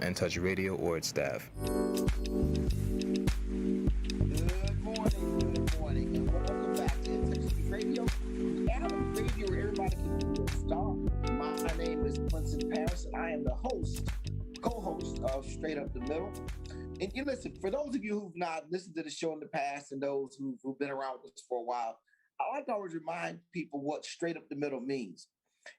In Touch Radio or its staff. Good morning, and welcome back to Texas Radio. Adam Radio, where everybody can be a star. My name is Quincy Paris, and I am the host, co-host of Straight Up the Middle. And you listen, for those of you who've not listened to the show in the past and those who've been around with us for a while, I like to always remind people what Straight Up the Middle means.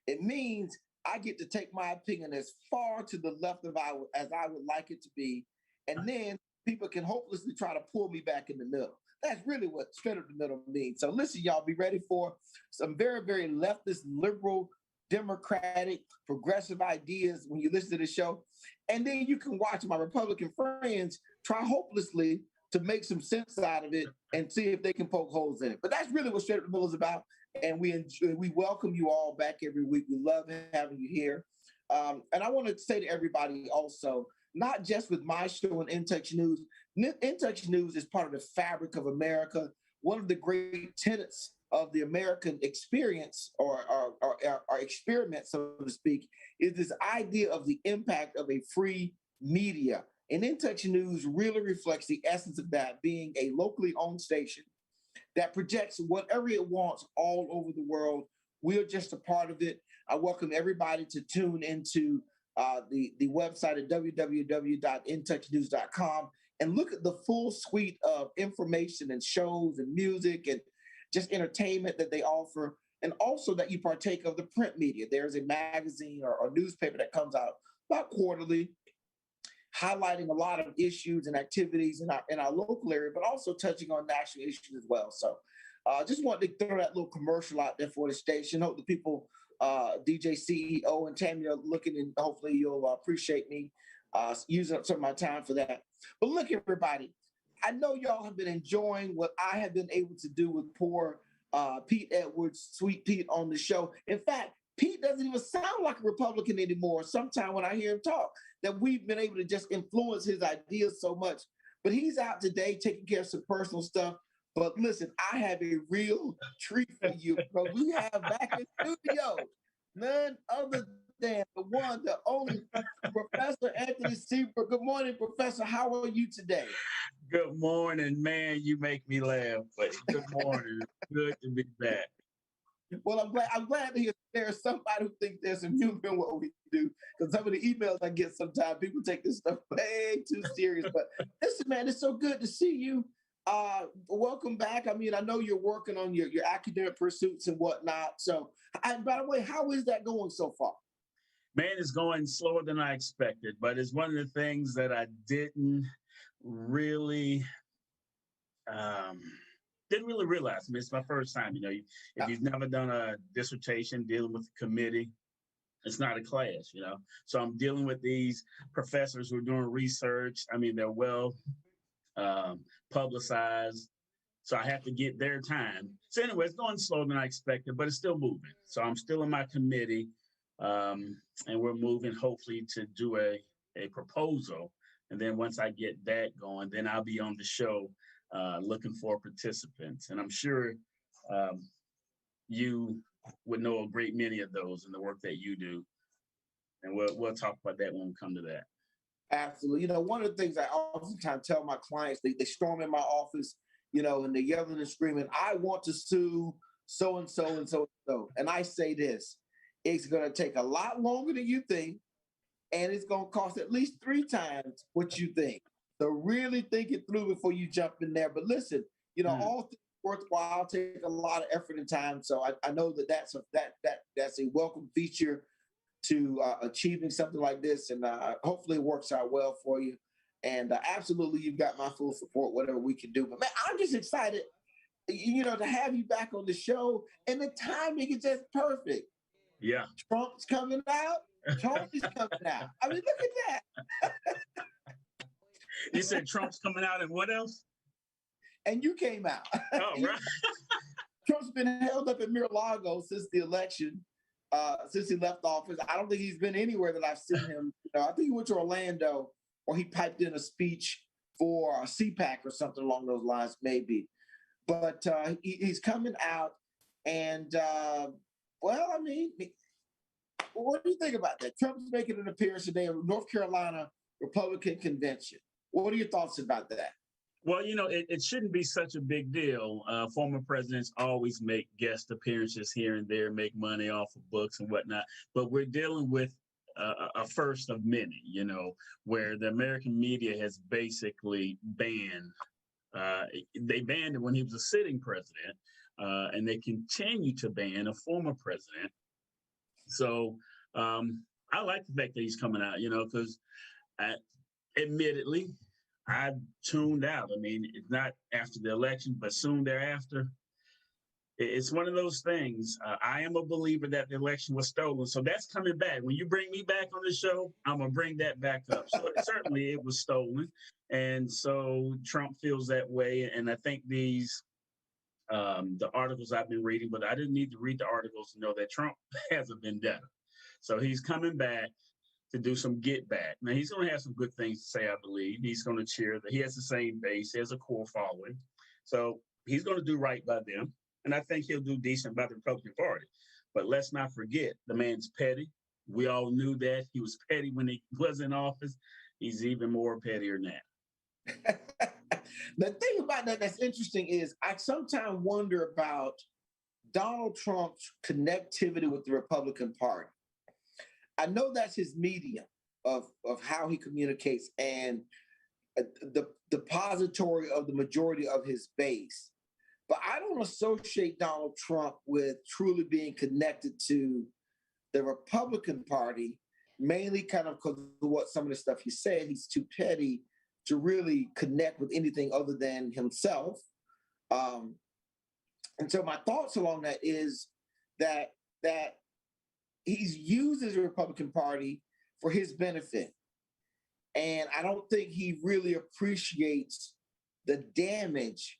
It means I get to take my opinion as far to the left of as I would like it to be, and then people can hopelessly try to pull me back in the middle. That's really what straight up the middle means. So listen, y'all, be ready for some very, very leftist, liberal, democratic, progressive ideas when you listen to the show. And then you can watch my Republican friends try hopelessly to make some sense out of it and see if they can poke holes in it. But that's really what Straight Up the Middle is about. And we welcome you all back every week. We love having you here. And I want to say to everybody also, not just with my show and In Touch News. In Touch News is part of the fabric of America. One of the great tenets of the American experience or experiment, so to speak, is this idea of the impact of a free media. And In Touch News really reflects the essence of that, being a locally owned station that projects whatever it wants all over the world. We're just a part of it. I welcome everybody to tune into the website at www.intouchnews.com and look at the full suite of information and shows and music and just entertainment that they offer, and also that you partake of the print media. There's a magazine or newspaper that comes out about quarterly, highlighting a lot of issues and activities in our local area, but also touching on national issues as well. So just wanted to throw that little commercial out there for the station. Hope the people, DJ CEO and Tammy, are looking, and hopefully you'll appreciate me using up some of my time for that. But look, everybody, I know y'all have been enjoying what I have been able to do with poor Pete Edwards, Sweet Pete, on the show. In fact, Pete doesn't even sound like a Republican anymore. Sometimes when I hear him talk, that we've been able to just influence his ideas so much. But he's out today taking care of some personal stuff. But listen, I have a real treat for you. So we have back in studio none other than the one, the only Professor Anthony Seabrook. Good morning, Professor. How are you today? Good morning, man. You make me laugh. But good morning. Good to be back. Well, I'm glad to hear there's somebody who thinks there's some humor in what we do. Because some of the emails I get sometimes, people take this stuff way too serious. But listen, man, it's so good to see you. Welcome back. I mean, I know you're working on your academic pursuits and whatnot. So, and by the way, how is that going so far? Man, it's going slower than I expected, but it's one of the things that I really didn't really realize. I mean, it's my first time. If you've never done a dissertation dealing with the committee, it's not a class, So I'm dealing with these professors who are doing research. I mean, they're well publicized, so I have to get their time. So anyway, it's going slower than I expected, but it's still moving. So I'm still in my committee, and we're moving hopefully to do a proposal. And then once I get that going, then I'll be on the show looking for participants. And I'm sure you would know a great many of those in the work that you do. And we'll talk about that when we come to that. Absolutely. One of the things I oftentimes tell my clients, they storm in my office, and they're yelling and screaming, I want to sue so-and-so and so-and-so. And I say this, it's going to take a lot longer than you think, and it's going to cost at least 3 times what you think. So really think it through before you jump in there. But listen, all things worthwhile take a lot of effort and time. So I know that's a welcome feature to achieving something like this, and hopefully it works out well for you. And absolutely, you've got my full support, whatever we can do. But man, I'm just excited, to have you back on the show, and the timing is just perfect. Yeah. Trump's coming out. Tony's coming out. I mean, look at that. You said Trump's coming out, and what else? And you came out. Oh, right. Trump's been held up in Mar-a-Lago since the election. Since he left office. I don't think he's been anywhere that I've seen him. I think he went to Orlando, or he piped in a speech for CPAC or something along those lines, maybe. But he's coming out, and well, I mean, what do you think about that? Trump's making an appearance today in North Carolina. Republican convention. What are your thoughts about that? Well, it shouldn't be such a big deal. Former presidents always make guest appearances here and there, make money off of books and whatnot. But we're dealing with a first of many, where the American media has basically banned. They banned it when he was a sitting president, and they continue to ban a former president. So I like the fact that he's coming out, because admittedly, I tuned out. I mean, it's not after the election, but soon thereafter. It's one of those things. I am a believer that the election was stolen. So that's coming back. When you bring me back on the show, I'm going to bring that back up. So certainly it was stolen. And so Trump feels that way. And I think the articles I've been reading, but I didn't need to read the articles to know that Trump has a vendetta. So he's coming back to do some get back. Now, he's going to have some good things to say, I believe. He's going to cheer. He has the same base. He has a core following. So he's going to do right by them. And I think he'll do decent by the Republican Party. But let's not forget, the man's petty. We all knew that. He was petty when he was in office. He's even more pettier now. The thing about that that's interesting is I sometimes wonder about Donald Trump's connectivity with the Republican Party. I know that's his medium of how he communicates and the depository of the majority of his base. But I don't associate Donald Trump with truly being connected to the Republican Party, mainly kind of because of what some of the stuff he said. He's too petty to really connect with anything other than himself. And so my thoughts along that is that he's uses the Republican Party for his benefit. And I don't think he really appreciates the damage,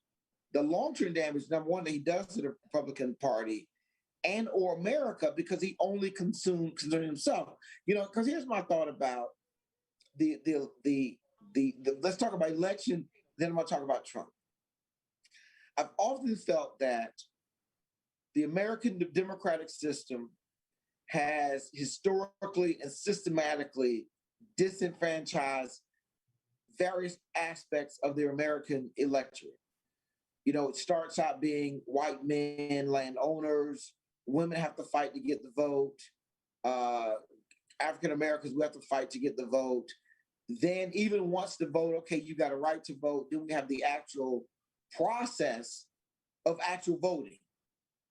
the long-term damage, number one, that he does to the Republican Party and or America, because he only concerns himself. Because here's my thought about the let's talk about election, then I'm going to talk about Trump. I've often felt that the American democratic system has historically and systematically disenfranchised various aspects of the American electorate. It starts out being white men, landowners, women have to fight to get the vote. African Americans, we have to fight to get the vote. Then even once the vote, okay, you got a right to vote, then we have the actual process of actual voting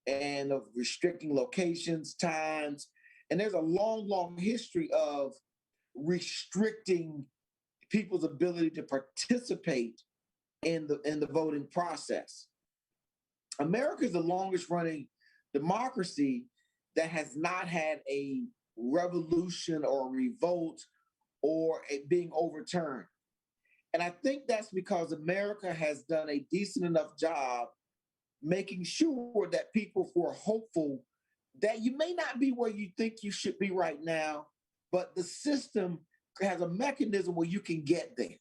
and of restricting locations, times. And there's a long, long history of restricting people's ability to participate in the voting process. America is the longest running democracy that has not had a revolution or a revolt or it being overturned. And I think that's because America has done a decent enough job making sure that people who are hopeful that you may not be where you think you should be right now, but the system has a mechanism where you can get there.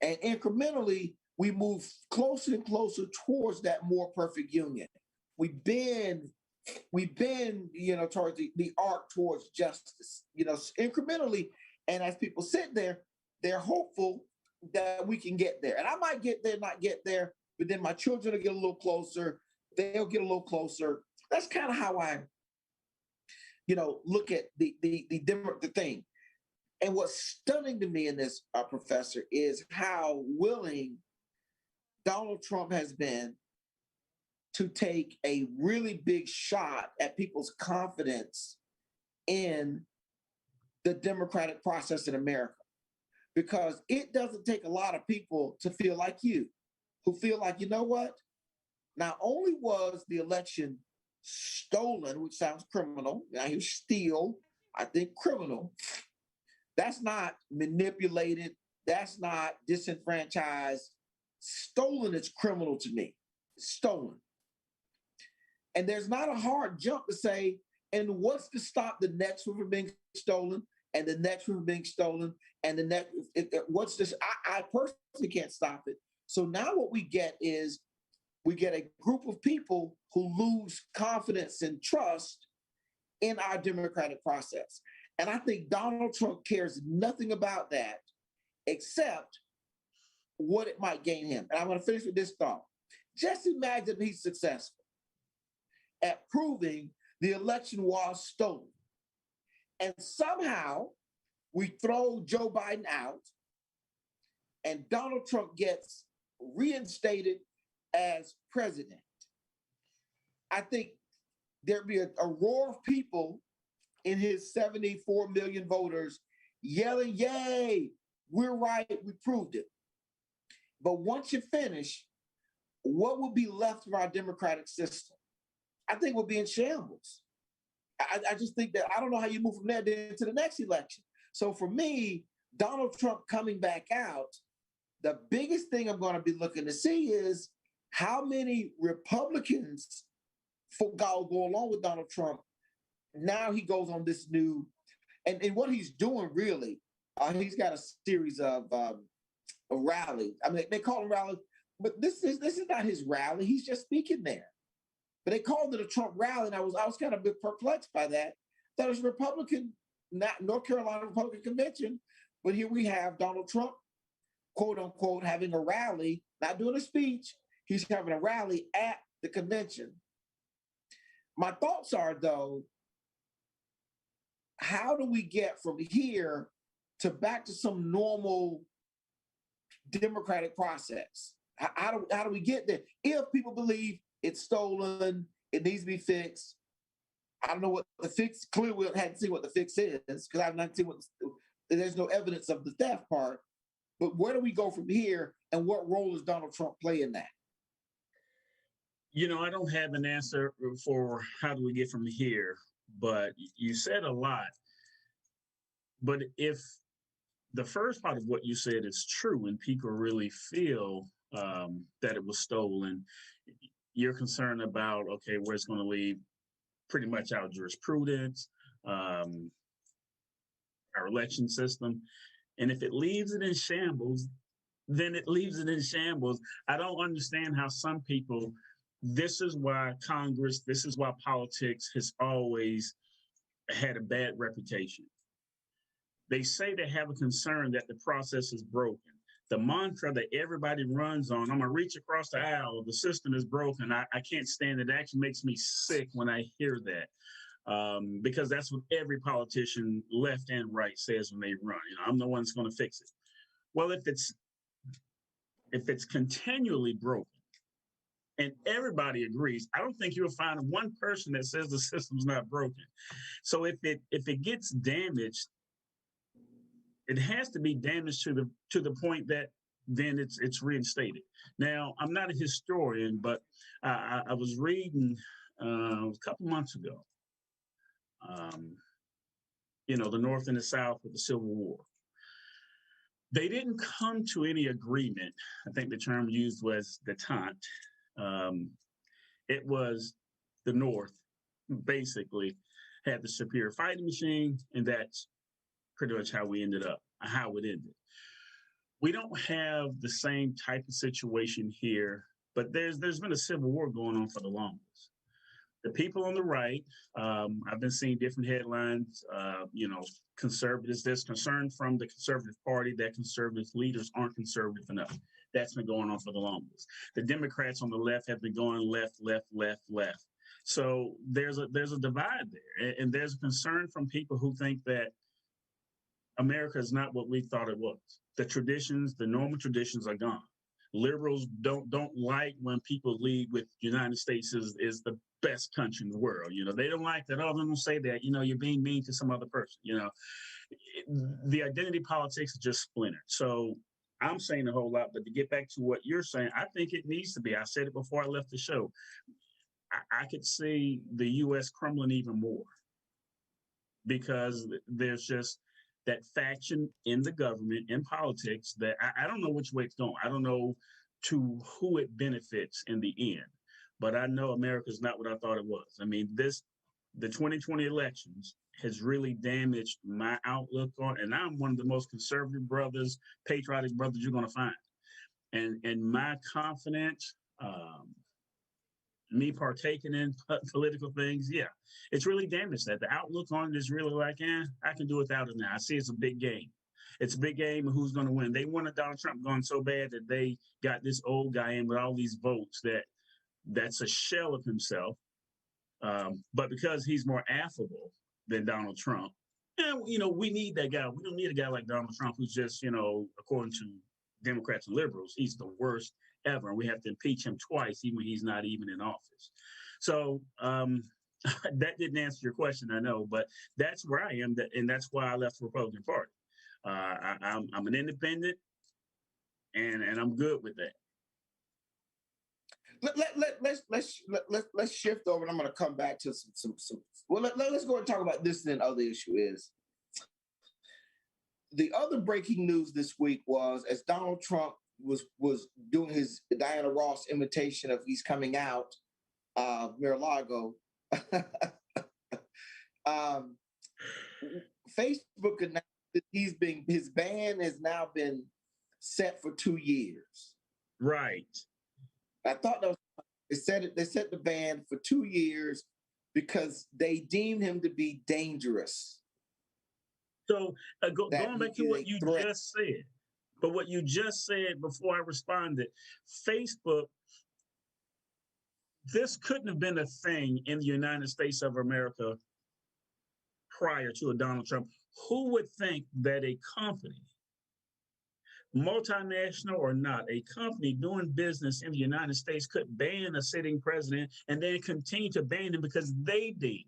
And incrementally, we move closer and closer towards that more perfect union. We bend, towards the arc towards justice, incrementally. And as people sit there, they're hopeful that we can get there. And I might get there, not get there, but then my children will get a little closer. They'll get a little closer. That's kind of how I, look at the thing. And what's stunning to me in this, Professor, is how willing Donald Trump has been to take a really big shot at people's confidence in the democratic process in America. Because it doesn't take a lot of people to feel like you, who feel like, you know what? Not only was the election stolen, which sounds criminal, now hear steal, I think criminal. That's not manipulated. That's not disenfranchised. Stolen is criminal to me. Stolen. And there's not a hard jump to say, and what's to stop the next one from being stolen, and the next one from being stolen, and the next, what's this? I personally can't stop it. So now what we get is we get a group of people who lose confidence and trust in our democratic process. And I think Donald Trump cares nothing about that except what it might gain him. And I'm going to finish with this thought. Just imagine he's successful at proving the election was stolen. And somehow we throw Joe Biden out and Donald Trump gets reinstated as president. I think there'd be a roar of people in his 74 million voters yelling, yay, we're right, we proved it. But once you finish, what will be left of our democratic system? I think we'll be in shambles. I just think that I don't know how you move from there to the next election. So for me, Donald Trump coming back out, the biggest thing I'm going to be looking to see is how many Republicans go along with Donald Trump. Now he goes on this new, and what he's doing really, he's got a series of rallies. I mean, they call them rallies, but this is not his rally. He's just speaking there. But they called it a Trump rally, and I was kind of a bit perplexed by that. That was Republican, not North Carolina Republican Convention, but here we have Donald Trump, quote unquote, having a rally, not doing a speech. He's having a rally at the convention. My thoughts are, though, how do we get from here to back to some normal democratic process? How do we get there? If people believe it's stolen, it needs to be fixed. I don't know what the fix. Clearly, we hadn't seen what the fix is because I've not seen there's no evidence of the theft part. But where do we go from here, and what role does Donald Trump play in that? You know, I don't have an answer for how do we get from here, but you said a lot. But if the first part of what you said is true and people really feel that it was stolen, you're concerned about, okay, where it's going to leave pretty much our jurisprudence, our election system. And if it leaves it in shambles, then it leaves it in shambles. I don't understand how some people, this is why Congress, this is why politics has always had a bad reputation. They say they have a concern that the process is broken. The mantra that everybody runs on, I'm gonna reach across the aisle, the system is broken. I can't stand it. It actually makes me sick when I hear that. Because that's what every politician, left and right, says when they run. You know, I'm the one that's gonna fix it. Well, if it's continually broken, and everybody agrees, I don't think you'll find one person that says the system's not broken. So if it gets damaged, it has to be damaged to the point that then it's reinstated. Now, I'm not a historian, but I was reading a couple months ago, the North and the South with the Civil War. They didn't come to any agreement. I think the term used was détente. It was the North basically had the superior fighting machine, and that's pretty much how it ended. We don't have the same type of situation here, but there's been a civil war going on for the longest. The people on the right, I've been seeing different headlines, conservatives, there's concern from the Conservative Party that conservative leaders aren't conservative enough. That's been going on for the longest. The Democrats on the left have been going left, left, left, left. So there's a divide there. And there's a concern from people who think that America is not what we thought it was. The traditions, the normal traditions are gone. Liberals don't like when people lead with United States is the best country in the world. You know, they don't like that. Oh, they don't say that, you're being mean to some other person. The identity politics is just splintered. So I'm saying a whole lot, but to get back to what you're saying, I think it needs to be. I said it before I left the show. I could see the U.S. crumbling even more because there's just that faction in the government, in politics, that I don't know which way it's going. I don't know to who it benefits in the end, but I know America's not what I thought it was. I mean, the 2020 elections has really damaged my outlook on, and I'm one of the most conservative brothers, patriotic brothers you're going to find. And my confidence, me partaking in political things, yeah, it's really damaged that. The outlook on it is really like, I can do without it now. I see it's a big game. It's a big game of who's going to win. They wanted Donald Trump going so bad that they got this old guy in with all these votes that's a shell of himself. But because he's more affable than Donald Trump, and we need that guy. We don't need a guy like Donald Trump who's just, according to Democrats and liberals, he's the worst ever. And we have to impeach him twice, even when he's not even in office. So that didn't answer your question, I know, but that's where I am, and that's why I left the Republican Party. I'm an independent, and I'm good with that. Let's shift over, and I'm going to come back to some. Well, let's go and talk about this. And then other issue is the other breaking news this week was as Donald Trump was doing his Diana Ross invitation of he's coming out Mar-a-Lago. Facebook announced that his ban has now been set for 2 years. Right. I thought that they set the ban for 2 years because they deemed him to be dangerous. So going back to what you just said, but what you just said before I responded, Facebook, this couldn't have been a thing in the United States of America prior to a Donald Trump. Who would think that a company, multinational or not, a company doing business in the United States could ban a sitting president and then continue to ban him because they deem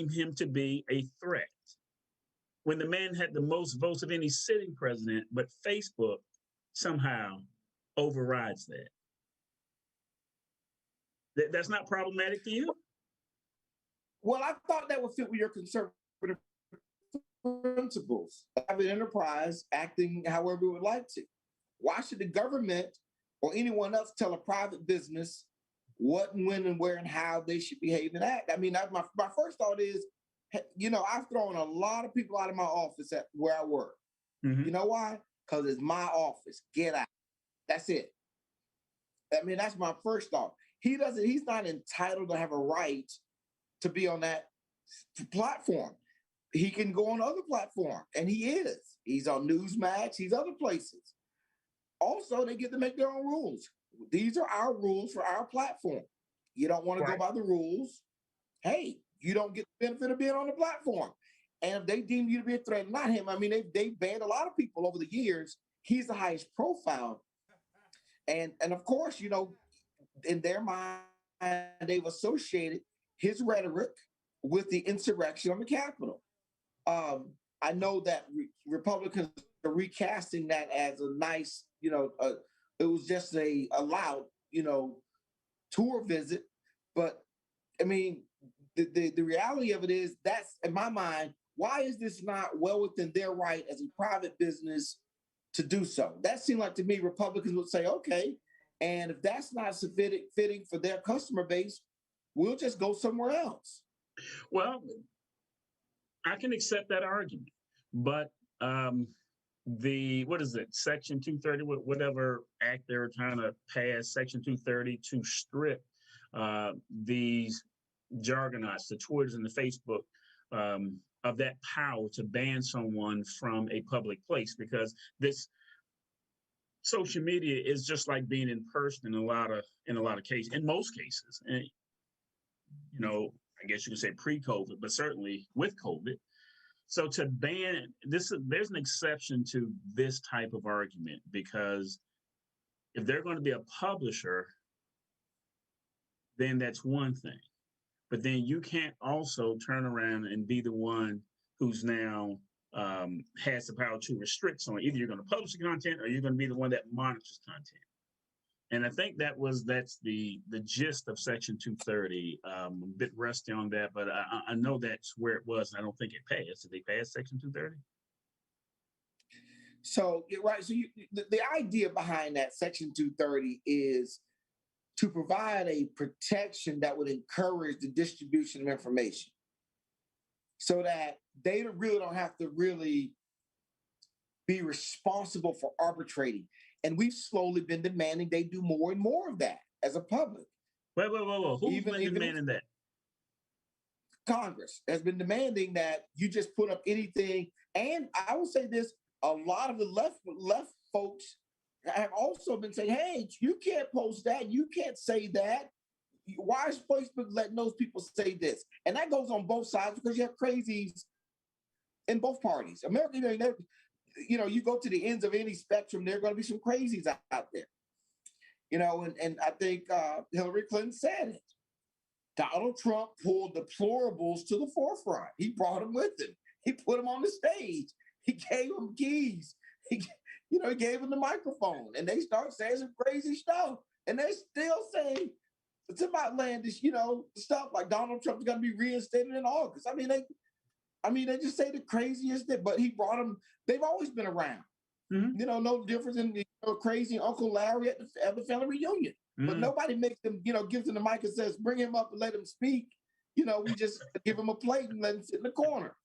him to be a threat? When the man had the most votes of any sitting president, but Facebook somehow overrides that. That's not problematic to you? Well, I thought that would fit with your conservative principles. Private enterprise acting however it would like to. Why should the government or anyone else tell a private business what and when and where and how they should behave and act? I mean, my first thought is, I've thrown a lot of people out of my office at where I work. Mm-hmm. You know why? Because it's my office. Get out. That's it. I mean, that's my first thought. He's not entitled to have a right to be on that platform. He can go on other platforms, and he is. He's on Newsmax. He's other places. Also, they get to make their own rules. These are our rules for our platform. You don't want to go by the rules. Hey, you don't get the benefit of being on the platform. And if they deem you to be a threat, not him. I mean, they banned a lot of people over the years. He's the highest profile. And of course, in their mind, they've associated his rhetoric with the insurrection on the Capitol. I know that Republicans are recasting that as a nice, it was just a loud, tour visit. But I mean, the reality of it is that's, in my mind, why is this not well within their right as a private business to do so? That seemed like to me Republicans would say, okay, and if that's not fitting for their customer base, we'll just go somewhere else. Well, I can accept that argument, but what is it, Section 230, whatever act they're trying to pass, Section 230, to strip these jargonauts, the Twitters and the Facebook, of that power to ban someone from a public place, because this social media is just like being in person in a lot of cases, in most cases, and I guess you can say pre-COVID, but certainly with COVID. So to ban this, there's an exception to this type of argument, because if they're going to be a publisher, then that's one thing. But then you can't also turn around and be the one who's now has the power to restrict someone. Either you're going to publish the content or you're going to be the one that monitors content. And I think that's the gist of Section 230. I'm a bit rusty on that, but I know that's where it was. And I don't think it passed. Did they pass Section 230? So, right. So the idea behind that Section 230 is to provide a protection that would encourage the distribution of information so that they really don't have to really be responsible for arbitrating. And we've slowly been demanding they do more and more of that as a public. Whoa. Who's been Even demanding that? Congress has been demanding that you just put up anything. And I will say this: a lot of the left folks have also been saying, "Hey, you can't post that. You can't say that. Why is Facebook letting those people say this?" And that goes on both sides because you have crazies in both parties. America, you go to the ends of any spectrum, there are going to be some crazies out there. And I think Hillary Clinton said it. Donald Trump pulled deplorables to the forefront. He brought them with him. He put them on the stage. He gave them keys. He gave them the microphone, and they start saying some crazy stuff. And they're still saying some outlandish, stuff like Donald Trump's going to be reinstated in August. They just say the craziest thing. But he brought them. They've always been around. Mm-hmm. No difference in crazy Uncle Larry at the family reunion. But nobody makes them, gives him the mic and says, bring him up and let him speak. We just give him a plate and let him sit in the corner.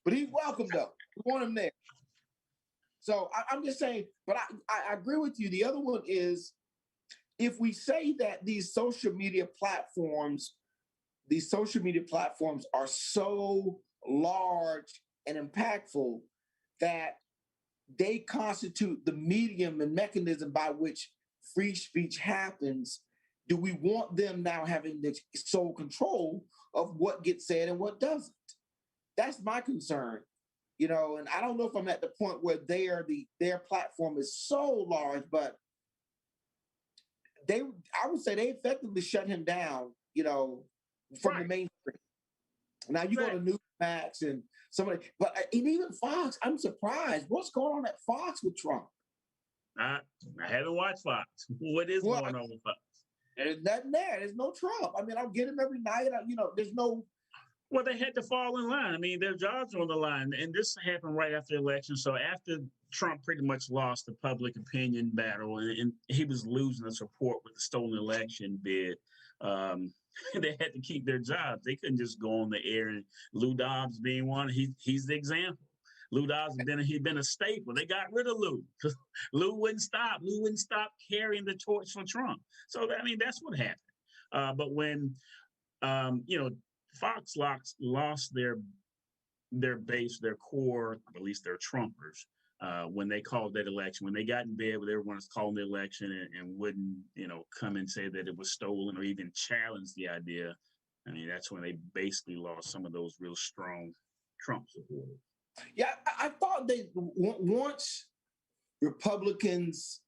But he's welcome, though. We want him there. So I'm just saying, but I agree with you. The other one is, if we say that these social media platforms are so large and impactful that they constitute the medium and mechanism by which free speech happens, do we want them now having the sole control of what gets said and what doesn't? That's my concern, and I don't know if I'm at the point where their platform is so large, but I would say they effectively shut him down, from the mainstream. Now you go to Newsmax and and even Fox. I'm surprised. What's going on at Fox with Trump? I haven't watched Fox. What is going on with Fox? There's nothing there. There's no Trump. I'll get him every night. There's no. Well, they had to fall in line. Their jobs are on the line. And this happened right after the election. So after Trump pretty much lost the public opinion battle and he was losing the support with the stolen election bid, they had to keep their jobs. They couldn't just go on the air. And Lou Dobbs being one, he's the example. Lou Dobbs he'd been a staple. They got rid of Lou. Lou wouldn't stop. Lou wouldn't stop carrying the torch for Trump. So that's what happened. But when Fox lost their base, their core, at least their Trumpers, when they called that election, when they got in bed with everyone was calling the election and wouldn't, come and say that it was stolen or even challenge the idea. That's when they basically lost some of those real strong Trump supporters. Yeah, I thought once Republicans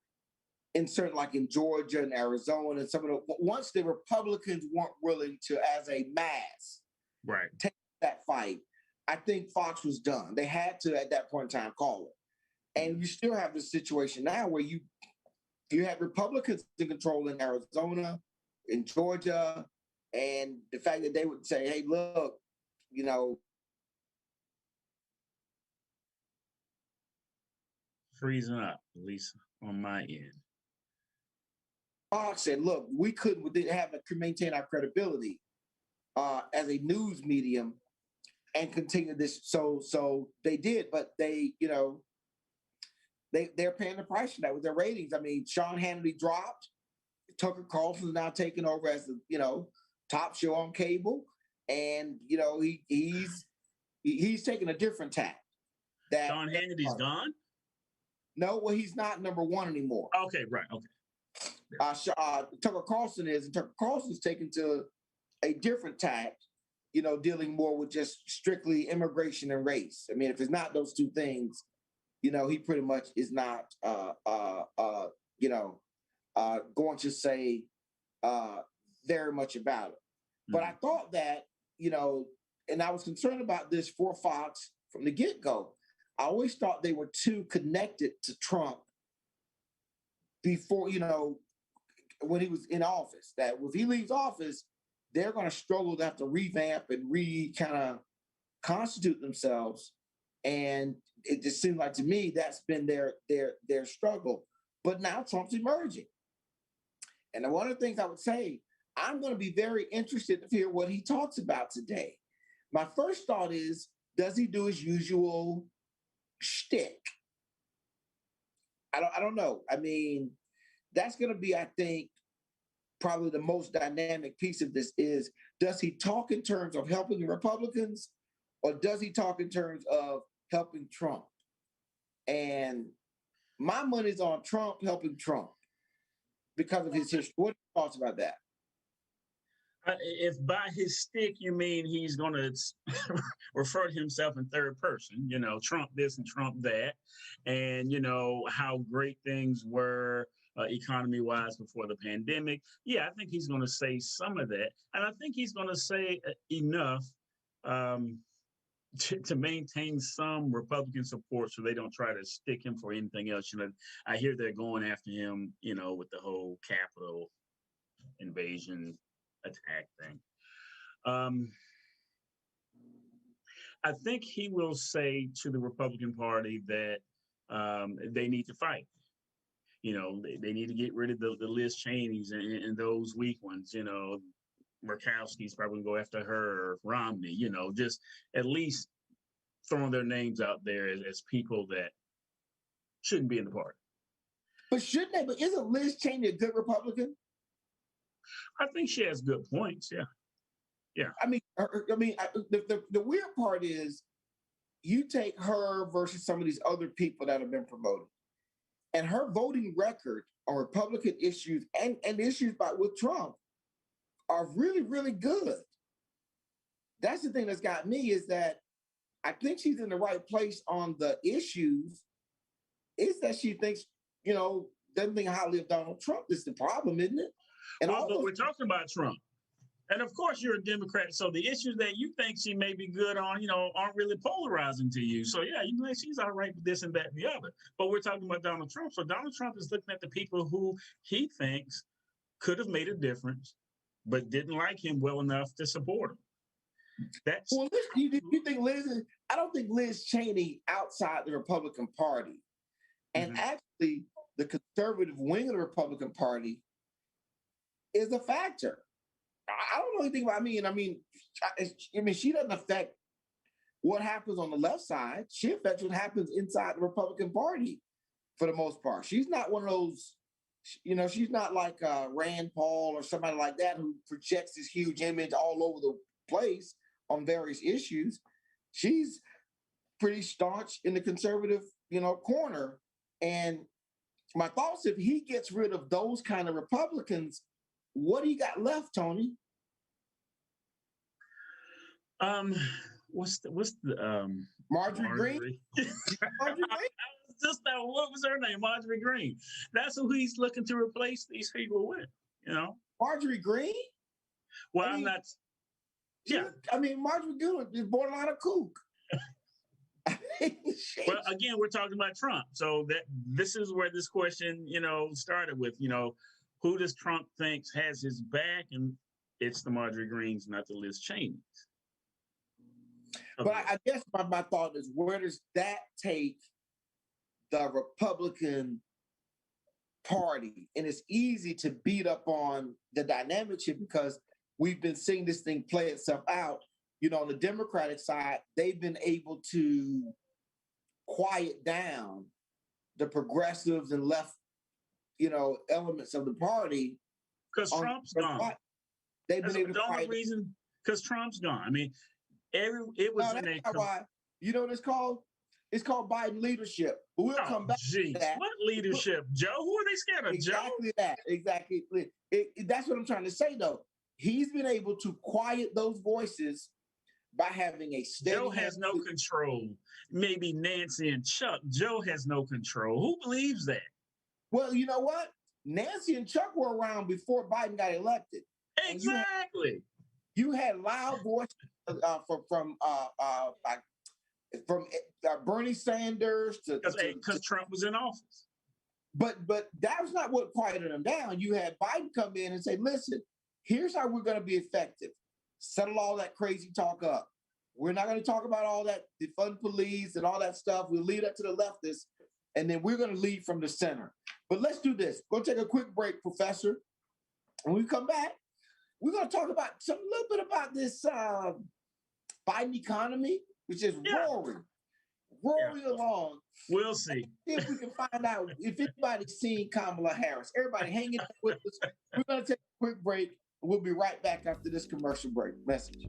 in certain, like in Georgia and Arizona and once the Republicans weren't willing to, as a mass, take that fight, I think Fox was done. They had to, at that point in time, call it. And you still have the situation now where you have Republicans in control in Arizona, in Georgia, and the fact that they would say, hey, look, freezing up, at least on my end. Fox said, look, we didn't have to maintain our credibility as a news medium and continue this. So they did, but they're paying the price for that with their ratings. Sean Hannity dropped. Tucker Carlson is now taking over as the top show on cable, and he's taking a different tack. Sean Hannity's gone? No, well, he's not number one anymore. Okay, right. Okay. Tucker Carlson is, and Tucker Carlson's taken to a different tack, dealing more with just strictly immigration and race. If it's not those two things, he pretty much is not, going to say very much about it. Mm-hmm. But I thought that, and I was concerned about this for Fox from the get-go. I always thought they were too connected to Trump before, when he was in office, that if he leaves office, they're going to struggle to have to revamp and kind of constitute themselves. And it just seemed like to me that's been their struggle. But now Trump's emerging. And one of the things I would say, I'm going to be very interested to hear what he talks about today. My first thought is, does he do his usual shtick? I don't know. That's going to be, I think, probably the most dynamic piece of this is, does he talk in terms of helping the Republicans, or does he talk in terms of helping Trump? And my money's on Trump helping Trump because of his history. What are your thoughts about that? If by his stick you mean he's going to refer to himself in third person, Trump this and Trump that, and how great things were economy wise before the pandemic, yeah, I think he's going to say some of that, and I think he's going to say enough to maintain some Republican support, so they don't try to stick him for anything else. I hear they're going after him, with the whole Capitol invasion attack thing. I think he will say to the Republican Party that they need to fight. They need to get rid of the Liz Cheneys and those weak ones. Murkowski's probably going to go after her, or Romney. Just at least throwing their names out there as people that shouldn't be in the party. But shouldn't they? But isn't Liz Cheney a good Republican? I think she has good points. Yeah. The weird part is, you take her versus some of these other people that have been promoted, and her voting record on Republican issues and issues with Trump are really, really good. That's the thing that's got me, is that I think she's in the right place on the issues. Is that she thinks, doesn't think highly of Donald Trump. Is the problem, isn't it? And but we're talking about Trump. And of course, you're a Democrat, so the issues that you think she may be good on, aren't really polarizing to you. So yeah, you think she's all right with this and that and the other. But we're talking about Donald Trump. So Donald Trump is looking at the people who he thinks could have made a difference, but didn't like him well enough to support him. Well, you think Liz? I don't think Liz Cheney outside the Republican Party, and actually the conservative wing of the Republican Party, is a factor. I don't know anything about. I mean, she doesn't affect what happens on the left side. She affects what happens inside the Republican Party for the most part. She's not one of those. She's not like Rand Paul or somebody like that who projects this huge image all over the place on various issues. She's pretty staunch in the conservative, corner. And my thoughts, if he gets rid of those kind of Republicans, what do you got left, Tony? What's the Marjorie Greene? Marjorie Greene? Just that. What was her name? Marjorie Greene. That's who he's looking to replace these people with. Marjorie Greene? Well, I'm not. Yeah. Marjorie Greene is borderline a kook. Well, again, we're talking about Trump, so this is where this question, started with. Who does Trump think has his back? And it's the Marjorie Greenes, not the Liz Cheneys. But I guess my thought is, where does that take the Republican Party? And it's easy to beat up on the dynamics here because we've been seeing this thing play itself out. On the Democratic side, they've been able to quiet down the progressives and left, elements of the party. Because Trump's gone. They've been able to quiet. Reason because Trump's gone. It was in a. Why. You know what it's called? It's called Biden leadership. But we'll come back to that. What leadership, Joe? Who are they scared of, exactly Joe? That. Exactly. That's what I'm trying to say, though. He's been able to quiet those voices by having a steady. Joe has no control. Maybe Nancy and Chuck. Joe has no control. Who believes that? Well, you know what? Nancy and Chuck were around before Biden got elected. Exactly. You had loud voices from Bernie Sanders to because Trump was in office. But that was not what quieted them down. You had Biden come in and say, "Listen, here's how we're going to be effective. Settle all that crazy talk up. We're not going to talk about all that defund police and all that stuff. We'll leave that to the leftists, and then we're going to lead from the center." But let's do this. Go take a quick break, Professor. When we come back, we're going to talk about a little bit about this Biden economy, which is roaring along. We'll see. See if we can find out if anybody's seen Kamala Harris. Everybody hanging out with us. We're going to take a quick break. We'll be right back after this commercial break message.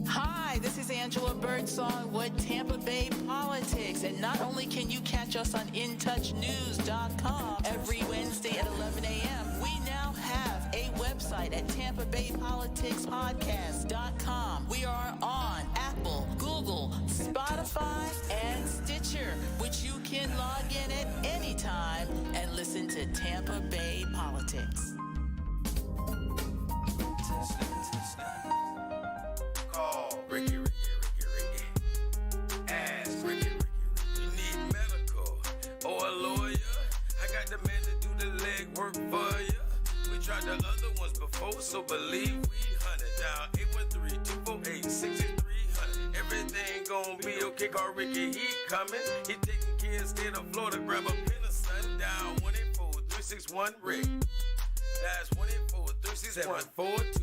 Hi, this is Angela Birdsong with Tampa Bay Politics. And not only can you catch us on InTouchNews.com every Wednesday at 11 a.m., we now have a website at TampaBayPoliticsPodcast.com. We are on Apple, Google, Spotify, and Stitcher, which you can log in at any time and listen to Tampa Bay Politics. Call Ricky. Ask Ricky. You need medical or a lawyer? I got the man to do the legwork for you. We tried the other ones before, so believe we hunted down 813-248-6300. Everything gon' be okay. Call Ricky, he coming. He taking care of state of Florida. Grab a pen or sundown 184-361-RICK. That's 184-361-425.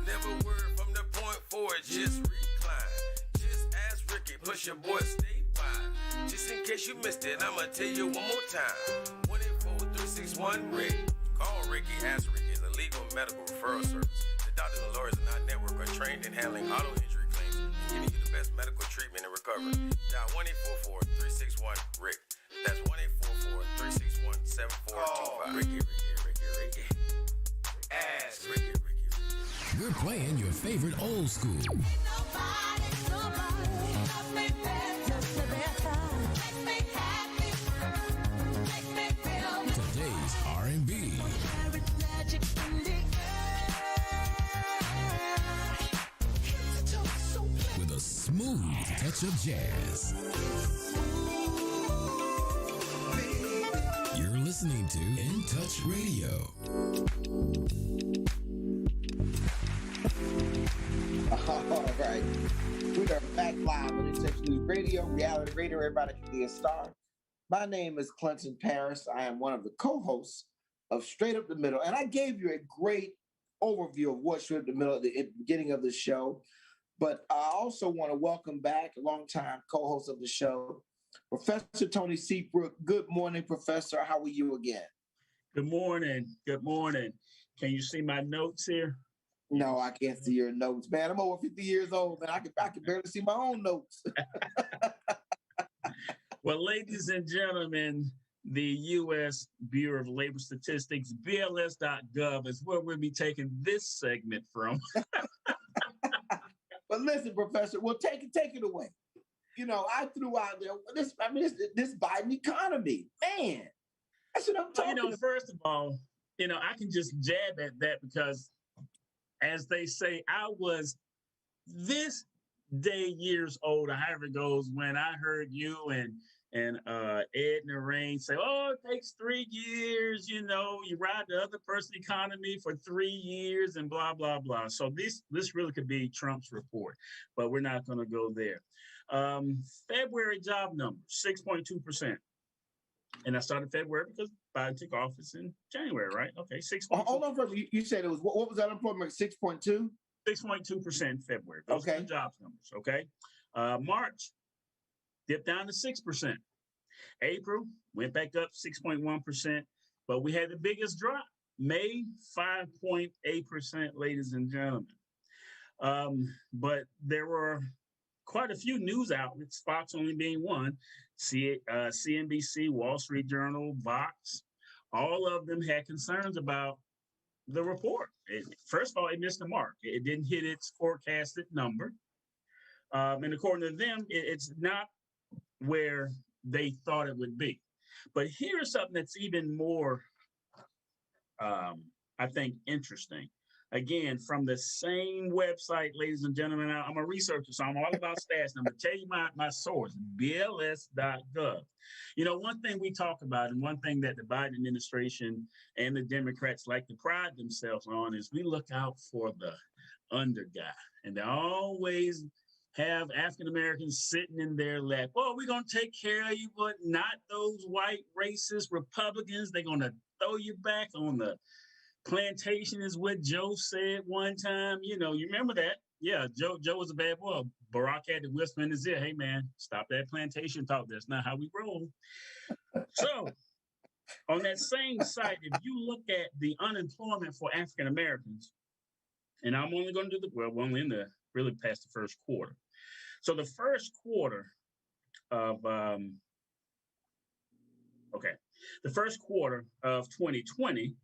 Never word from the point forward, just recline. Just ask Ricky, push your boy statewide. Just in case you missed it, I'ma tell you one more time. 184-361-RICK. Call Ricky, ask Ricky. It's a legal medical referral service. The doctors and lawyers in our network are trained in handling auto injury claims and giving you the best medical treatment and recovery. Dial 1-844-361-RICK. That's 1-844-361-7425. Ricky. Ask Ricky. We're playing your favorite old school. Today's R&B. With a smooth touch of jazz. You're listening to In Touch Radio. All right. We are back live on In-Touch News Radio, reality radio, everybody can be a star. My name is Clinton Paris. I am one of the co-hosts of Straight Up the Middle. And I gave you a great overview of what Straight Up the Middle at the beginning of the show. But I also want to welcome back a longtime co-host of the show, Professor Tony Seabrook. Good morning, Professor. How are you again? Good morning. Good morning. Can you see my notes here? No, I can't see your notes, man. I'm over 50 years old, man. I can barely see my own notes. Well, ladies and gentlemen, the U.S. Bureau of Labor Statistics, BLS.gov, is where we'll be taking this segment from. But listen, Professor, well, take it away. You know, I threw out there this Biden economy, man. That's what I'm talking about. First of all, I can just jab at that because, as they say, I was this day years old, or however it goes, when I heard you and Ed and Lorraine say, "Oh, it takes 3 years. You ride the other person's economy for 3 years, and blah blah blah." So this really could be Trump's report, but we're not going to go there. February job number 6.2%, and I started February because Biden took office in January, right? Okay, 6. Hold on, first. You said it was what was that unemployment? 6.2. 6.2% in February. Those Okay. are the jobs numbers. Okay. March dipped down to 6%. April went back up 6.1%, but we had the biggest drop. May 5.8%, ladies and gentlemen. But there were quite a few news outlets, Fox only being one, CNBC, Wall Street Journal, Vox, all of them had concerns about the report. First of all, it missed the mark. It didn't hit its forecasted number. And according to them, it's not where they thought it would be. But here's something that's even more, I think, interesting. Again, from the same website, ladies and gentlemen, I'm a researcher, so I'm all about stats. I'm going to tell you my source, BLS.gov. One thing we talk about, and one thing that the Biden administration and the Democrats like to pride themselves on, is we look out for the under guy. And they always have African Americans sitting in their lap. "Oh, we're going to take care of you, but not those white racist Republicans. They're going to throw you back on the plantation is what Joe said one time. You know, you remember that? Yeah, Joe was a bad boy. Barack had to whisper in his ear, "Hey man, stop that plantation talk. That's not how we roll." So on that same site, if you look at the unemployment for African Americans, and I'm only going to do we're only in the really past the first quarter. So the first quarter of the first quarter of 2020,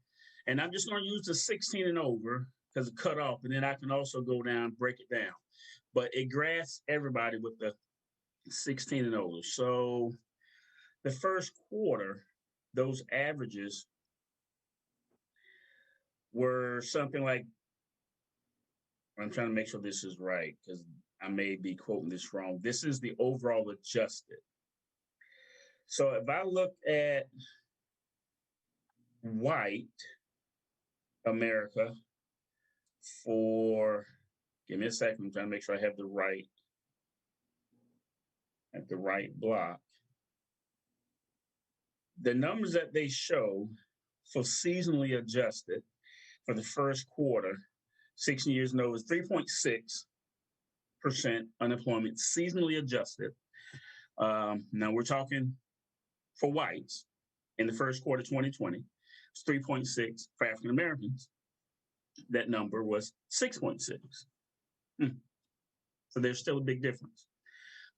and I'm just going to use the 16 and over because it cut off, and then I can also go down, break it down. But it grasps everybody with the 16 and older. So the first quarter, those averages were something like, I'm trying to make sure this is right because I may be quoting this wrong. This is the overall adjusted. So if I look at white America for, give me a second, I'm trying to make sure I have the right block. The numbers that they show for seasonally adjusted for the first quarter, 16 years and over, is 3.6% unemployment, seasonally adjusted. Now we're talking for whites in the first quarter 2020, it's 3.6 for African Americans. That number was 6.6. So there's still a big difference.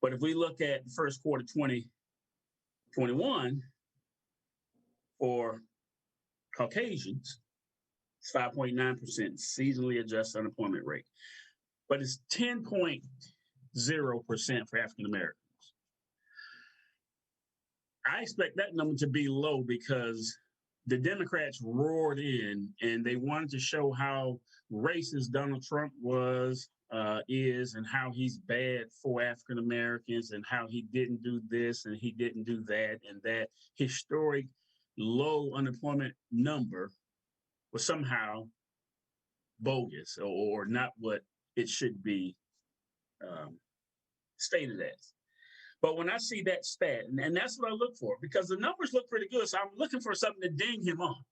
But if we look at the first quarter 2021 for Caucasians, it's 5.9% seasonally adjusted unemployment rate. But it's 10.0% for African Americans. I expect that number to be low because the Democrats roared in and they wanted to show how racist Donald Trump is, and how he's bad for African Americans, and how he didn't do this and he didn't do that, and that historic low unemployment number was somehow bogus or not what it should be stated as. But when I see that stat, and that's what I look for, because the numbers look pretty good, so I'm looking for something to ding him on.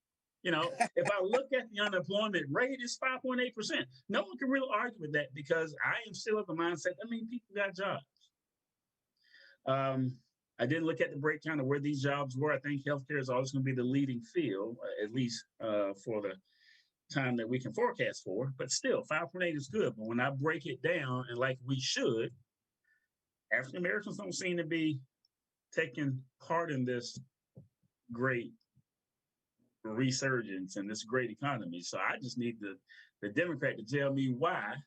You know, if I look at the unemployment rate, it's 5.8%. No one can really argue with that because I am still of the mindset, I mean, people got jobs. I didn't look at the breakdown of where these jobs were. I think healthcare is always going to be the leading field, at least for the time that we can forecast for. But still, 5.8 is good. But when I break it down, and like we should, African Americans don't seem to be taking part in this great resurgence and this great economy. So I just need the Democrat to tell me why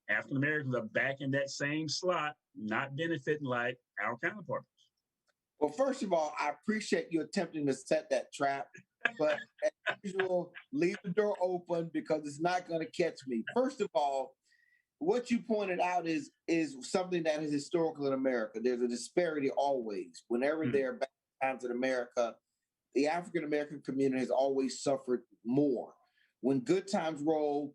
African Americans are back in that same slot, not benefiting like our counterparts. Well, first of all, I appreciate you attempting to set that trap, but as usual, leave the door open because it's not going to catch me. First of all, what you pointed out is something that is historical in America. There's a disparity always. Whenever there are bad times in America, the African American community has always suffered more. When good times roll,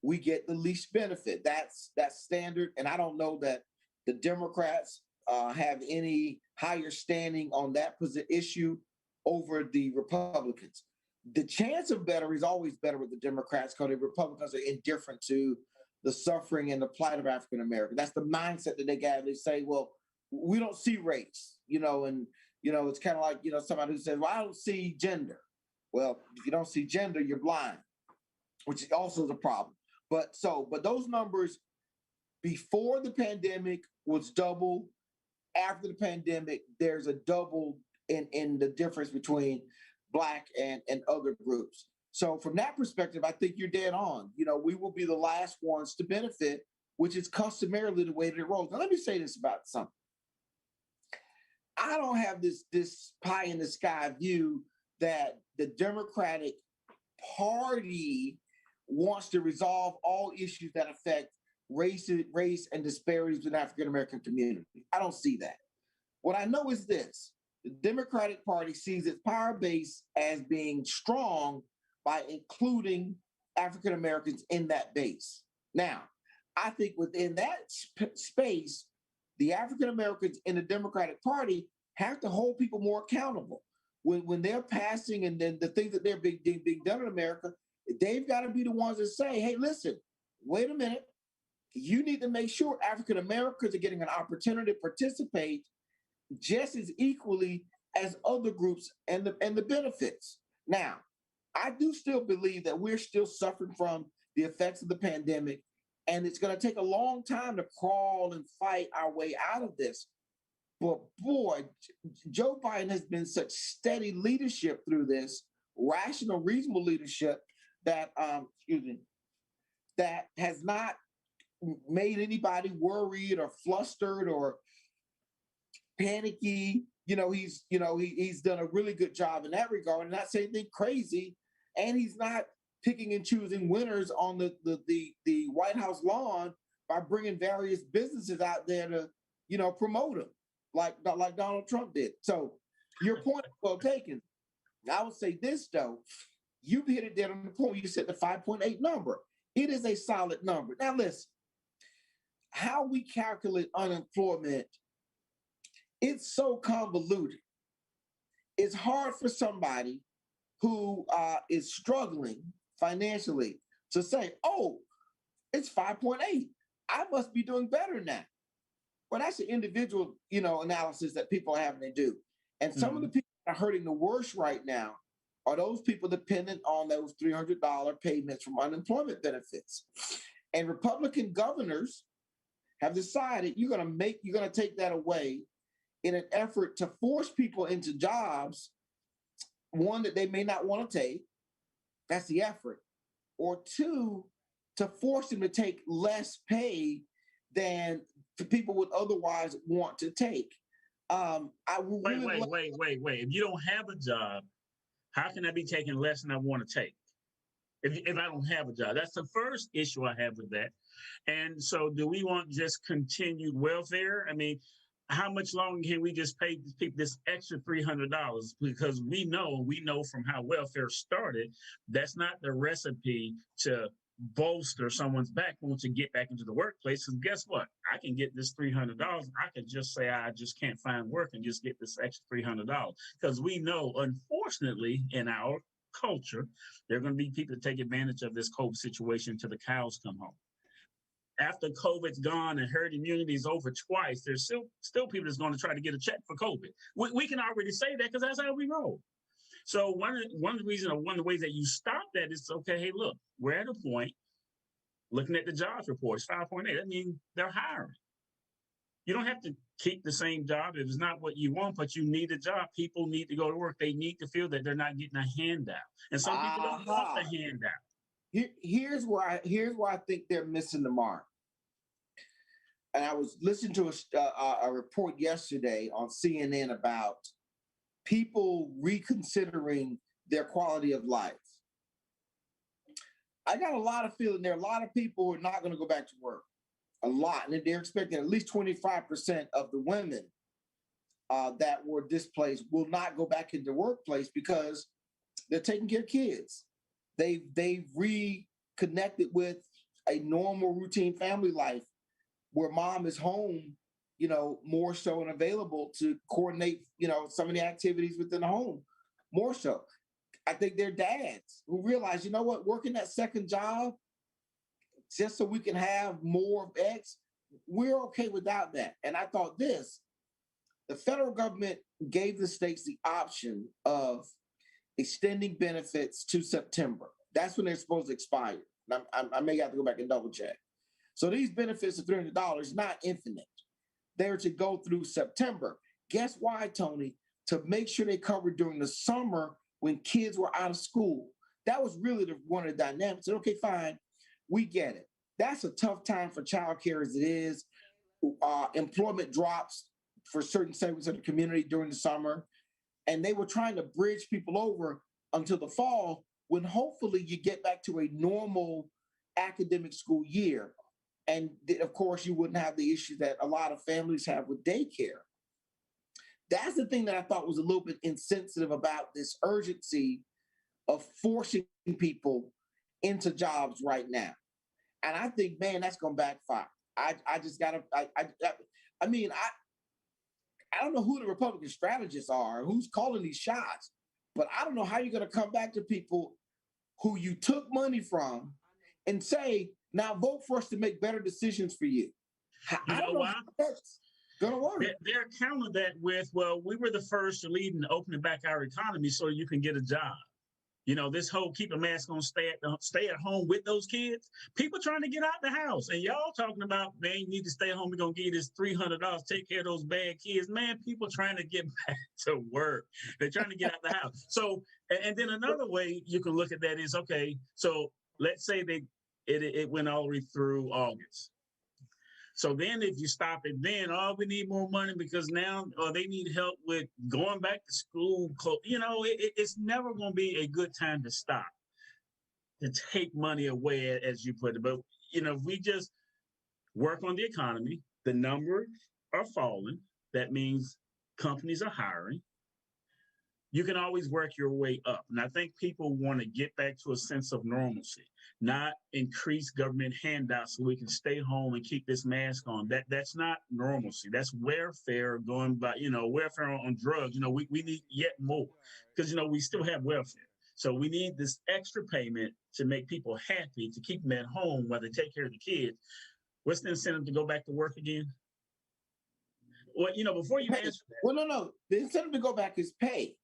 we get the least benefit. That's standard. And I don't know that the Democrats have any higher standing on that issue over the Republicans. The chance of better is always better with the Democrats because the Republicans are indifferent to the suffering and the plight of African Americans. That's the mindset that they got. They say, well, we don't see race, and it's kind of like, somebody who says, well, I don't see gender. Well, if you don't see gender, you're blind, which also is a problem. But those numbers before the pandemic was double. After the pandemic, there's a double in the difference between Black and other groups. So from that perspective, I think you're dead on. We will be the last ones to benefit, which is customarily the way that it rolls. Now, let me say this about something. I don't have this pie in the sky view that the Democratic Party wants to resolve all issues that affect race and disparities in the African American community. I don't see that. What I know is this: the Democratic Party sees its power base as being strong by including African Americans in that base. Now, I think within that space, the African Americans in the Democratic Party have to hold people more accountable. when they're passing and then the things that they're being done in America, they've got to be the ones that say, hey, listen, wait a minute. You need to make sure African Americans are getting an opportunity to participate just as equally as other groups and the benefits. Now, I do still believe that we're still suffering from the effects of the pandemic, and it's going to take a long time to crawl and fight our way out of this. But boy, Joe Biden has been such steady leadership through this, rational, reasonable leadership that that has not made anybody worried or flustered or panicky. He's done a really good job in that regard, and not saying anything crazy. And he's not picking and choosing winners on the White House lawn by bringing various businesses out there to promote him like Donald Trump did. So your point is well taken. I would say this though, you hit it dead on the point. You said the 5.8 number. It is a solid number. Now listen, how we calculate unemployment, it's so convoluted. It's hard for somebody who is struggling financially to say, oh, it's 5.8. I must be doing better now. Well, that's an individual, analysis that people are having to do. And some of the people that are hurting the worst right now are those people dependent on those $300 payments from unemployment benefits. And Republican governors have decided you're going to take that away in an effort to force people into jobs, one, that they may not want to take. That's the effort. Or two, to force them to take less pay than the people would otherwise want to take. Wait. If you don't have a job, how can I be taking less than I want to take? If I don't have a job, that's the first issue I have with that. And so, do we want just continued welfare? I mean, how much longer can we just pay these people this extra $300? Because we know from how welfare started, that's not the recipe to bolster someone's backbone to get back into the workplace. Because guess what? I can get this $300. I could just say I just can't find work and just get this extra $300. Because we know, unfortunately, in our culture, there are going to be people that take advantage of this COVID situation until the cows come home. After COVID's gone and herd immunity is over twice, there's still people that's going to try to get a check for COVID. We can already say that because that's how we roll. So one of the ways that you stop that is, okay, hey, look, we're at a point, looking at the jobs reports, 5.8, that means they're hiring. You don't have to keep the same job if it's not what you want, but you need a job. People need to go to work. They need to feel that they're not getting a handout. And some people don't want the handout. Here's where I think they're missing the mark. And I was listening to a report yesterday on CNN about people reconsidering their quality of life. I got a lot of feeling there are a lot of people who are not going to go back to work. A lot. And they're expecting at least 25% of the women that were displaced will not go back into the workplace because they're taking care of kids. They've reconnected with a normal routine family life where mom is home, more so and available to coordinate, some of the activities within the home more so. I think they're dads who realize, you know what, working that second job just so we can have more of X, we're okay without that. And I thought the federal government gave the states the option of extending benefits to September. That's when they're supposed to expire. I may have to go back and double check. So these benefits of $300, not infinite. They're to go through September. Guess why, Tony? To make sure they covered during the summer when kids were out of school. That was really one of the dynamics. So, okay, fine, we get it. That's a tough time for childcare as it is. Employment drops for certain segments of the community during the summer. And they were trying to bridge people over until the fall when hopefully you get back to a normal academic school year. And of course, you wouldn't have the issue that a lot of families have with daycare. That's the thing that I thought was a little bit insensitive about this urgency of forcing people into jobs right now. And I think, man, that's going to backfire. I just got to, I don't know who the Republican strategists are, who's calling these shots, but I don't know how you're going to come back to people who you took money from and say, now vote for us to make better decisions for you. I don't know how that's going to work. They're counting that with, well, we were the first to lead in opening back our economy so you can get a job. You know, this whole keep a mask on, stay at home with those kids. People trying to get out the house, and y'all talking about, man, you need to stay at home. We're gonna give you this $300, take care of those bad kids. Man, people trying to get back to work. They're trying to get out the house. So, and then another way you can look at that is, okay, so let's say it went all the way through August. So then if you stop it, then, oh, we need more money because now they need help with going back to school. You know, it's never going to be a good time to stop, to take money away, as you put it. But, you know, if we just work on the economy, the numbers are falling. That means companies are hiring. You can always work your way up. And I think people want to get back to a sense of normalcy, not increase government handouts so we can stay home and keep this mask on. That's not normalcy. That's welfare going by, you know, welfare on drugs. You know, we need yet more because, you know, we still have welfare. So we need this extra payment to make people happy, to keep them at home while they take care of the kids. What's the incentive to go back to work again? Well, you know, before you answer that. Well, no. The incentive to go back is pay.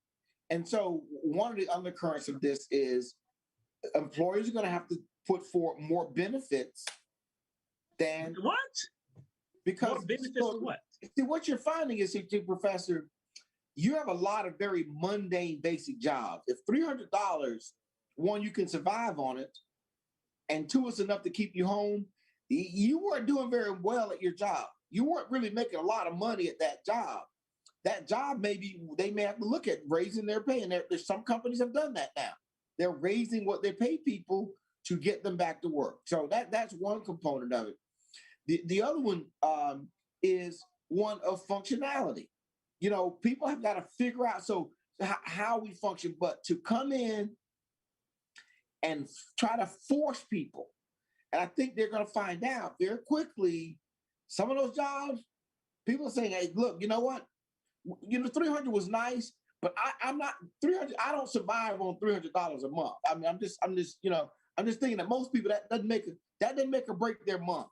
And so one of the undercurrents of this is employers are going to have to put forth more benefits than what? Because more benefits for what? See, what you're finding is, Professor, you have a lot of very mundane, basic jobs. If $300, one, you can survive on it, and two, it's enough to keep you home. You weren't doing very well at your job. You weren't really making a lot of money at that job. That job, maybe they may have to look at raising their pay. And there's some companies have done that now. They're raising what they pay people to get them back to work. So that's one component of it. The other one is one of functionality. You know, people have got to figure out how we function, but to come in and try to force people. And I think they're going to find out very quickly, some of those jobs, people are saying, hey, look, you know what? You know, 300 was nice, but I'm not 300. I don't survive on $300 a month. I mean, I'm just, you know, I'm just thinking that most people that doesn't make or break their month.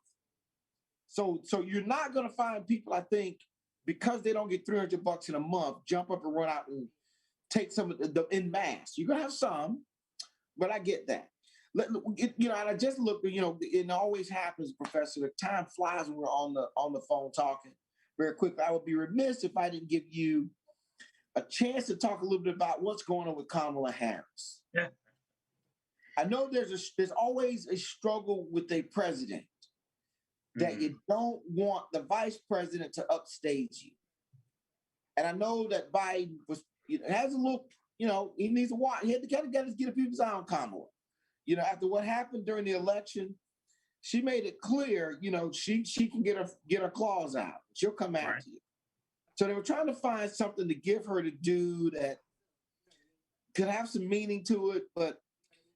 So you're not going to find people, I think, because they don't get $300 in a month, jump up and run out and take some of the en masse. You're going to have some, but I get that. You know, and I just looked. You know, it always happens, Professor. The time flies when we're on the phone talking. Very quickly, I would be remiss if I didn't give you a chance to talk a little bit about what's going on with Kamala Harris. Yeah. I know there's always a struggle with a president that you don't want the vice president to upstage you. And I know that Biden has a little, you know, he needs to watch. He had to kind of get a people's eye on Kamala. You know, after what happened during the election, she made it clear, you know, she can get her claws out. She'll come after you. So they were trying to find something to give her to do that could have some meaning to it, but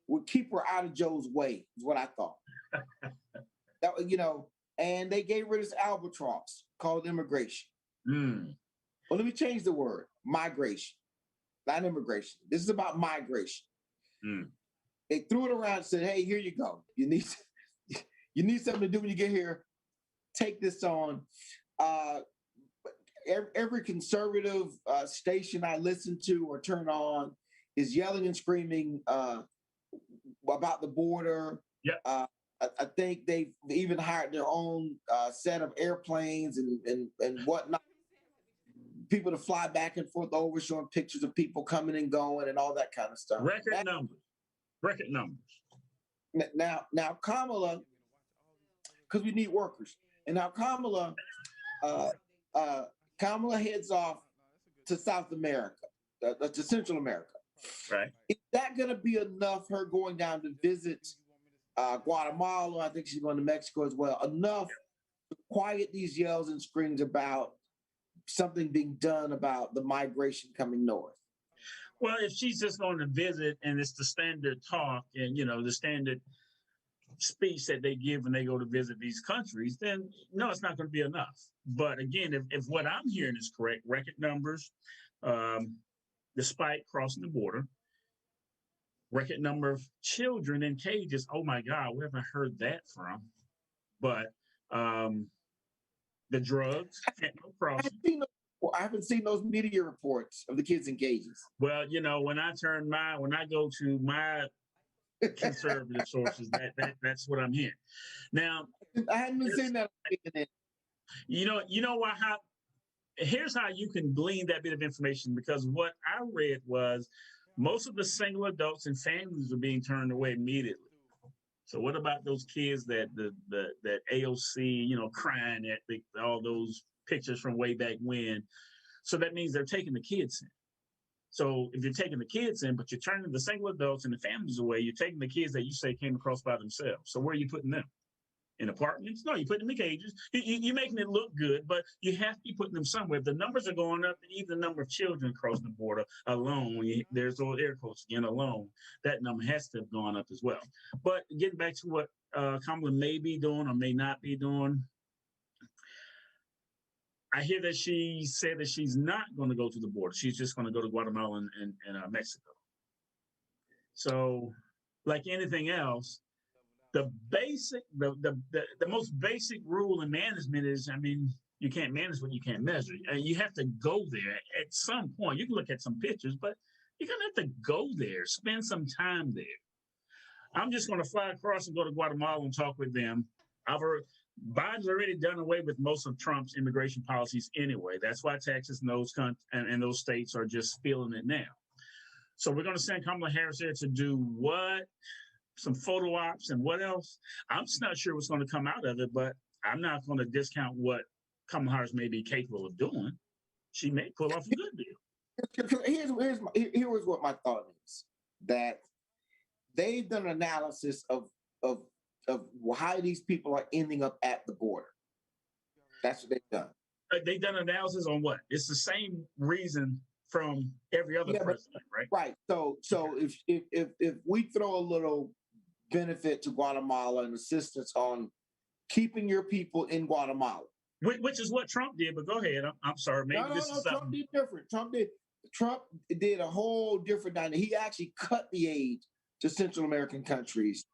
would keep her out of Joe's way, is what I thought. That, you know, and they gave her this albatross called immigration. Well, let me change the word. Migration, not immigration. This is about migration. They threw it around and said, hey, here you go. You need something to do when you get here. Take this on. Every conservative station I listen to or turn on is yelling and screaming about the border. Yep. I think they've even hired their own set of airplanes and whatnot. People to fly back and forth over, showing pictures of people coming and going and all that kind of stuff. Record numbers. Now Kamala, because we need workers. And now Kamala heads off to South America, to Central America. Right. Is that going to be enough, her going down to visit Guatemala? I think she's going to Mexico as well. Enough to quiet these yells and screams about something being done about the migration coming north? Well, if she's just going to visit and it's the standard talk and, you know, the standard speech that they give when they go to visit these countries, then no, it's not going to be enough. But again, if what I'm hearing is correct, record numbers, despite crossing the border, record number of children in cages. Oh my God, we haven't heard that from. But the drugs, fentanyl crossing. I haven't seen those media reports of the kids in cages. Well, when I go to my conservative sources, that's what I'm hearing. Now, I hadn't seen that. You know why? Here's how you can glean that bit of information, because what I read was most of the single adults and families are being turned away immediately. So what about those kids that AOC, crying at all those pictures from way back when? So that means they're taking the kids in. So if you're taking the kids in, but you're turning the single adults and the families away, you're taking the kids that you say came across by themselves. So where are you putting them? In apartments? No, you're putting them in cages. You're making it look good, but you have to be putting them somewhere. If the numbers are going up, and even the number of children crossing the border alone, there's those air quotes again, alone, that number has to have gone up as well. But getting back to what Kamala may be doing or may not be doing, I hear that she said that she's not going to go to the border. She's just going to go to Guatemala and Mexico. So, like anything else, the most basic rule in management is, you can't manage what you can't measure. And you have to go there at some point. You can look at some pictures, but you're going to have to go there, spend some time there. I'm just going to fly across and go to Guatemala and talk with them. Biden's already done away with most of Trump's immigration policies anyway. That's why Texas and those states are just feeling it now. So we're going to send Kamala Harris there to do what? Some photo ops and what else? I'm just not sure what's going to come out of it, but I'm not going to discount what Kamala Harris may be capable of doing. She may pull off a good deal. Here's what my thought is, that they've done an analysis of how these people are ending up at the border. That's what they've done. They've done analysis on what? It's the same reason from every other president, right? Right. So if we throw a little benefit to Guatemala and assistance on keeping your people in Guatemala, which is what Trump did. But go ahead. I'm sorry. Maybe this is something. Trump did different. Trump did a whole different dynamic. He actually cut the aid to Central American countries.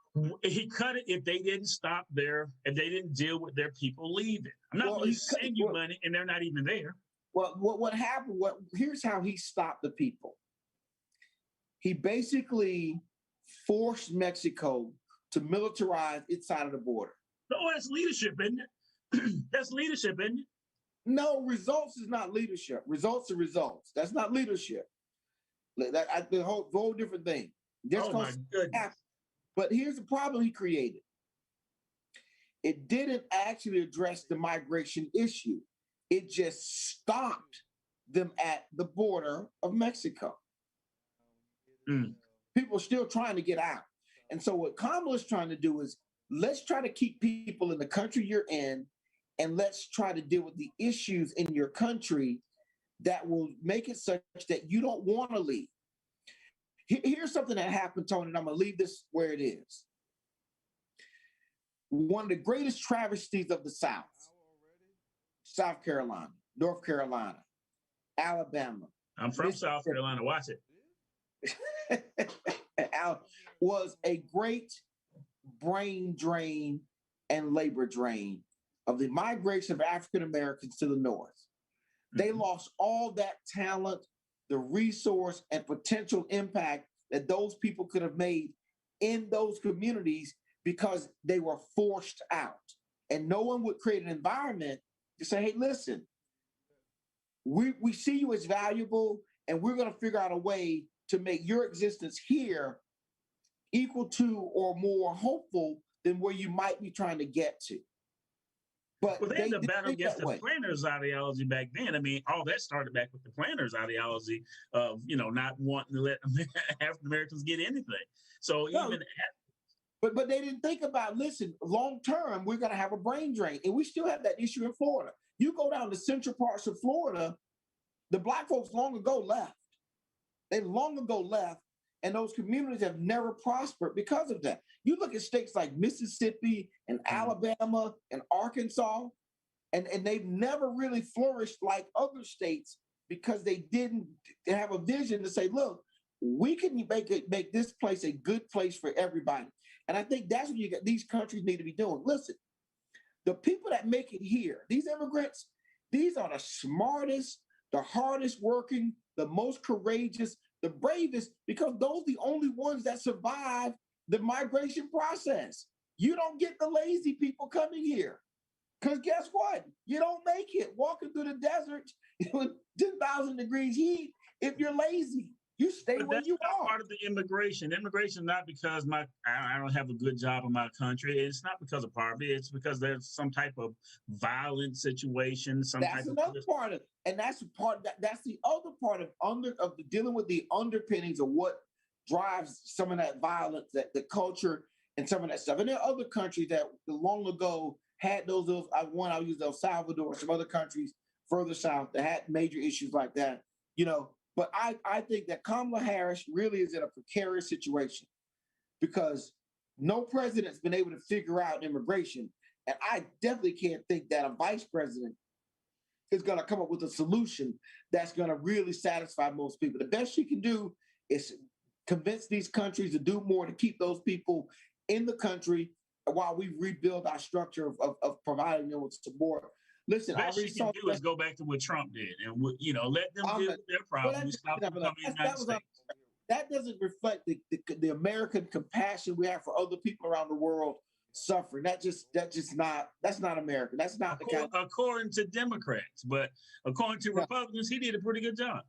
He cut it if they didn't stop if they didn't deal with their people leaving. I'm not going to send you money and they're not even there. Well, what happened? Here's how he stopped the people. He basically forced Mexico to militarize its side of the border. No, that's leadership, isn't it? That's leadership, isn't it? No, results is not leadership. Results are results. That's not leadership. The whole different thing. Oh my goodness. But here's the problem he created. It didn't actually address the migration issue. It just stopped them at the border of Mexico. People are still trying to get out. And so what Kamala's trying to do is, let's try to keep people in the country you're in, and let's try to deal with the issues in your country that will make it such that you don't want to leave. Here's something that happened, Tony, and I'm going to leave this where it is. One of the greatest travesties of the South, South Carolina, North Carolina, Alabama. I'm from South Carolina. Watch it. Was a great brain drain and labor drain of the migration of African Americans to the North. They lost all that talent, the resource, and potential impact that those people could have made in those communities because they were forced out. And no one would create an environment to say, hey, listen, we see you as valuable, and we're going to figure out a way to make your existence here equal to or more hopeful than where you might be trying to get to. But they had to battle against the planners' ideology back then. I mean, all that started back with the planners' ideology of, not wanting to let African Americans get anything. So but they didn't think about, listen, long term, we're going to have a brain drain. And we still have that issue in Florida. You go down to central parts of Florida, the Black folks long ago left. They long ago left, And those communities have never prospered because of that. You look at states like Mississippi and Alabama and Arkansas, and they've never really flourished like other states because they didn't have a vision to say, look, we can make this place a good place for everybody. And I think that's what these countries need to be doing. Listen, the people that make it here, these immigrants, these are the smartest, the hardest working, the most courageous, the bravest, because those are the only ones that survive the migration process. You don't get the lazy people coming here. Because guess what? You don't make it walking through the desert with 10,000 degrees heat if you're lazy. You stay But where that's you not are. part of the immigration. Immigration not because I don't have a good job in my country. It's not because of poverty. It's because there's some type of violent situation. That's another part of it. And that's the other part of dealing with the underpinnings of what drives some of that violence, that the culture and some of that stuff. And there are other countries that long ago had those I'll use El Salvador, some other countries further south that had major issues like that, But I think that Kamala Harris really is in a precarious situation because no president's been able to figure out immigration. And I definitely can't think that a vice president is going to come up with a solution that's going to really satisfy most people. The best she can do is convince these countries to do more to keep those people in the country while we rebuild our structure of providing them with support. Listen, best she can do is go back to what Trump did and let them deal with their problems. Stop them coming in the United States. That doesn't reflect the American compassion we have for other people around the world suffering. That's not American. That's not the kind. According to Democrats, but according to Republicans, he did a pretty good job.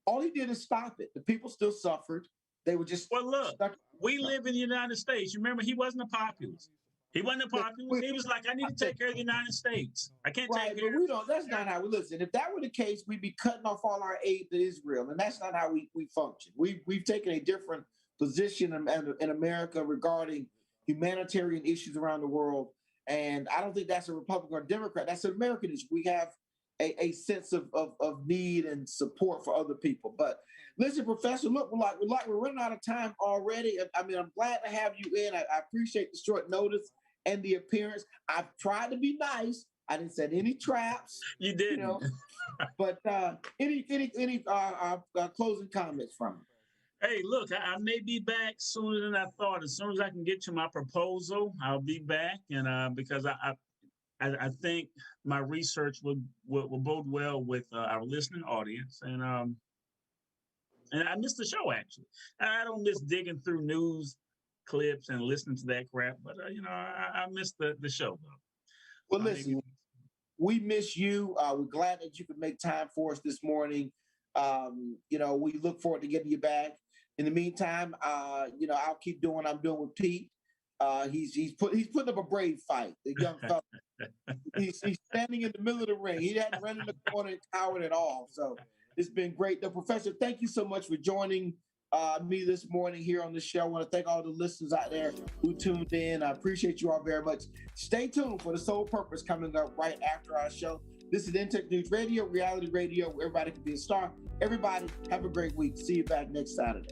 All he did is stop it. The people still suffered. They were just look. We live in the United States. You remember, he wasn't a populist. He wasn't a populist. He was like, I need to take care of the United States. I can't take care of. That's not how we listen. If that were the case, we'd be cutting off all our aid to Israel, and that's not how we function. We've taken a different position in America regarding humanitarian issues around the world, and I don't think that's a Republican or Democrat. That's an American issue. We have a sense of need and support for other people. But listen, Professor, look, we're running out of time already. I mean, I'm glad to have you in. I appreciate the short notice and the appearance. I've tried to be nice. I didn't set any traps. You didn't. But any closing comments from you? Hey, look, I may be back sooner than I thought. As soon as I can get to my proposal, I'll be back. And because I think my research will bode well with our listening audience. And I missed the show, actually. I don't miss digging through news clips and listening to that crap, but I missed the show, though. Well, listen, we miss you. We're glad that you could make time for us this morning. We look forward to getting you back. In the meantime, I'll keep doing what I'm doing with Pete. He's putting up a brave fight. The young fella. he's standing in the middle of the ring. He hadn't run in the corner and cowered at all. So it's been great. Now, Professor, thank you so much for joining me this morning here on the show. I want to thank all the listeners out there who tuned in. I appreciate you all very much. Stay tuned for The Sole Purpose coming up right after our show. This is Intech News Radio, reality radio, where everybody can be a star. Everybody, have a great week. See you back next Saturday.